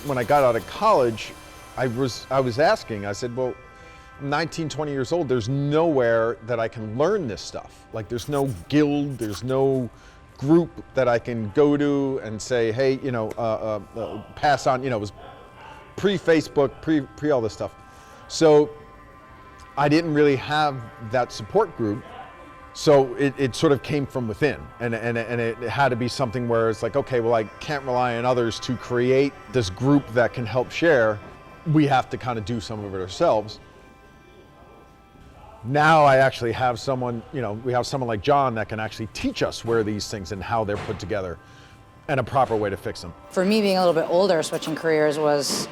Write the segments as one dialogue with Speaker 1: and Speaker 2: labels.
Speaker 1: When I got out of college, I was asking, I said, well, I'm 19, 20 years old, there's nowhere that I can learn this stuff. Like there's no guild, there's no group that I can go to and say, hey, pass on, it was pre-Facebook, pre all this stuff. So I didn't really have that support group. So it sort of came from within, and it had to be something where it's like, okay, well, I can't rely on others to create this group that can help share. We have to kind of do some of it ourselves. Now I actually have someone, we have someone like John that can actually teach us where these things and how they're put together and a proper way to fix them.
Speaker 2: For me, being a little bit older, switching careers was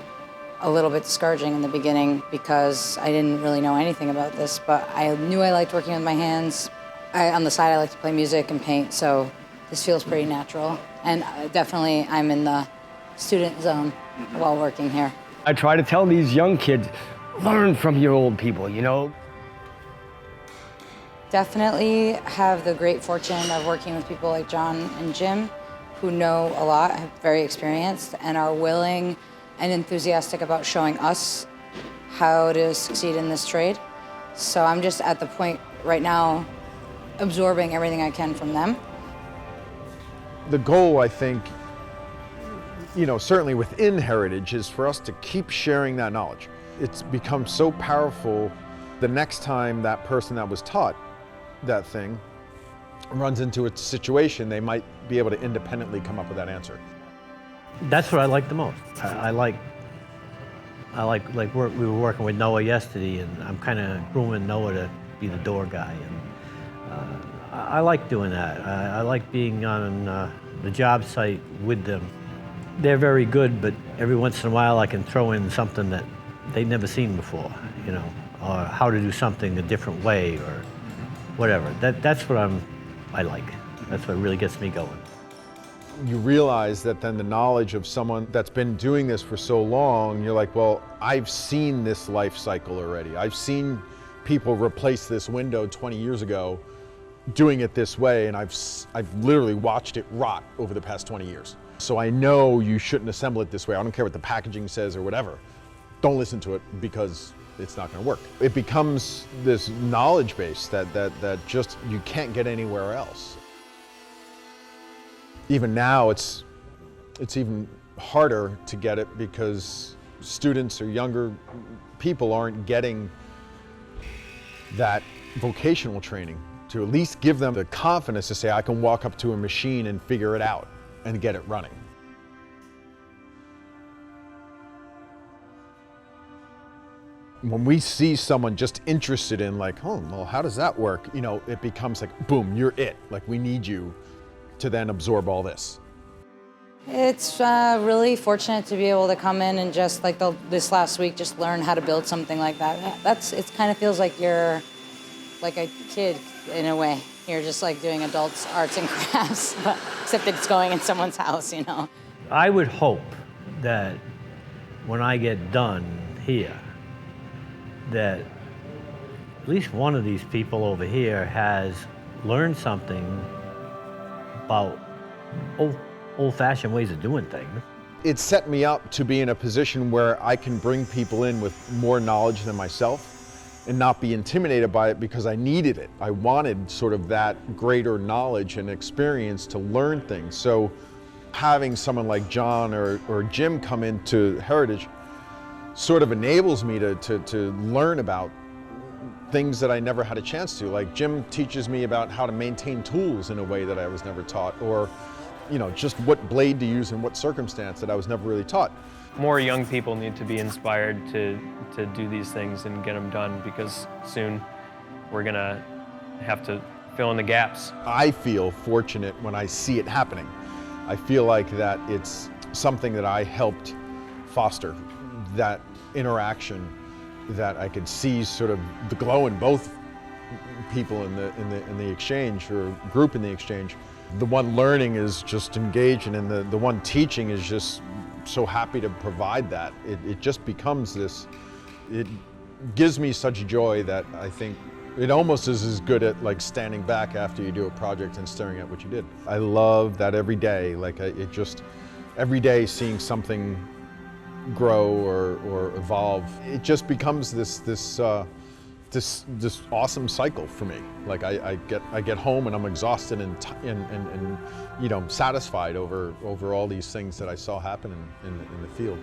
Speaker 2: a little bit discouraging in the beginning because I didn't really know anything about this, but I knew I liked working with my hands. On the side, I like to play music and paint, so this feels pretty natural. And definitely, I'm in the student zone while working here.
Speaker 3: I try to tell these young kids, learn from your old people,
Speaker 2: Definitely have the great fortune of working with people like John and Jim, who know a lot, are very experienced, and are willing and enthusiastic about showing us how to succeed in this trade. So I'm just at the point right now absorbing everything I can from them.
Speaker 1: The goal, I think, certainly within Heritage, is for us to keep sharing that knowledge. It's become so powerful. The next time that person that was taught that thing runs into a situation, they might be able to independently come up with that answer.
Speaker 4: That's what I like the most. I like we were working with Noah yesterday, and I'm kind of grooming Noah to be the door guy. And I like doing that. I like being on the job site with them. They're very good, but every once in a while I can throw in something that they've never seen before, or how to do something a different way, or whatever. That's what I like. That's what really gets me going.
Speaker 1: You realize that then the knowledge of someone that's been doing this for so long, you're like, well, I've seen this life cycle already. I've seen people replace this window 20 years ago doing it this way, and I've literally watched it rot over the past 20 years. So I know you shouldn't assemble it this way. I don't care what the packaging says or whatever. Don't listen to it because it's not going to work. It becomes this knowledge base that just you can't get anywhere else. Even now, it's even harder to get it because students or younger people aren't getting that vocational training to at least give them the confidence to say, I can walk up to a machine and figure it out and get it running. When we see someone just interested in like, oh, well, how does that work? It becomes like, boom, you're it. Like, we need you to then absorb all this.
Speaker 2: It's really fortunate to be able to come in and just like this last week, just learn how to build something like that. It kind of feels like you're like a kid in a way. You're just like doing adults arts and crafts, but except it's going in someone's house,
Speaker 4: I would hope that when I get done here, that at least one of these people over here has learned something about old-fashioned ways of doing things.
Speaker 1: It set me up to be in a position where I can bring people in with more knowledge than myself and not be intimidated by it because I needed it. I wanted sort of that greater knowledge and experience to learn things. So having someone like John or Jim come into Heritage sort of enables me to learn about things that I never had a chance to. Like Jim teaches me about how to maintain tools in a way that I was never taught, or just what blade to use in what circumstance that I was never really taught.
Speaker 5: More young people need to be inspired to do these things and get them done, because soon we're gonna have to fill in the gaps.
Speaker 1: I feel fortunate when I see it happening. I feel like that it's something that I helped foster, that interaction, that I could see sort of the glow in both people in the exchange, or group in the exchange. The one learning is just engaged, and the one teaching is just so happy to provide that. It just becomes this, it gives me such joy that I think it almost is as good at like standing back after you do a project and staring at what you did. I love that every day, like every day seeing something grow or evolve, it just becomes this awesome cycle for me. Like I get home and I'm exhausted and satisfied over all these things that I saw happen in the field.